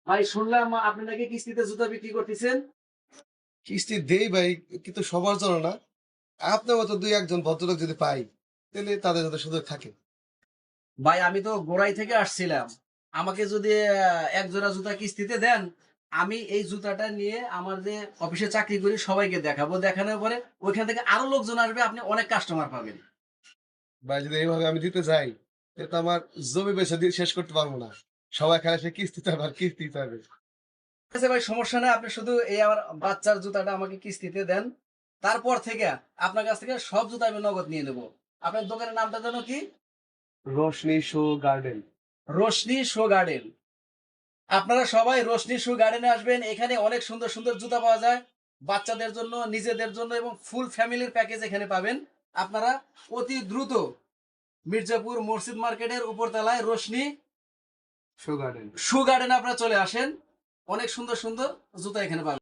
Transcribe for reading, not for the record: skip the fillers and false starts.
ভাই শুনলাম আপনি নাকি কিস্তিতে জুতা বিক্রি করতেছেন। কিস্তি দেই ভাই, কিন্তু সবার জন্য না। আপনার মতো ২-১ জন ভদ্রলোক যদি পাই, তাহলে তাদের যাতে সুযোগ থাকে। ভাই আমি তো গোড়াই থেকে আসছিলাম। আমাকে যদি এক জোড়া জুতা কিস্তিতে দেন, আমি এই জুতাটা নিয়ে আমার যে অফিসে চাকরি করি সবাইকে দেখাবো। দেখানোর পরে ওইখান থেকে আরো লোকজন আসবে, আপনি অনেক কাস্টমার পাবেন। ভাই যদি এইভাবে আমি দিতে যাই, তাহলে তো আমার জমি বেচে দিয়ে শেষ করতে পারবো না। সবাই খালি সে কিস্তি চাইবে আর কিস্তি চাইবে। ঠিক আছে ভাই, সমস্যা নাই। আপনি শুধু এই আমার বাচ্চার জুতাটা আমাকে কিস্তিতে দেন। তারপর থেকে আপনার কাছ থেকে সব জুতা আমি নগদ নিয়ে নেব। আপনার দোকানের নামটা যেন কি? Roshni show garden. Roshni show garden. আপনারা সবাই রোশনি শু গার্ডেনে আসবেন। এখানে অনেক সুন্দর, সুন্দর জুতা পাওয়া যায়। বাচ্চাদের জন্য, নিজেদের জন্য এবং ফুল ফ্যামিলির প্যাকেজ এখানে পাবেন। আপনারা অতি দ্রুত মির্জাপুর মসজিদ মার্কেটের উপরতলায় রোশনি শো গার্ডেন। শু গার্ডেনে আপনারা চলে আসেন। অনেক সুন্দর, সুন্দর জুতা এখানে পাবেন।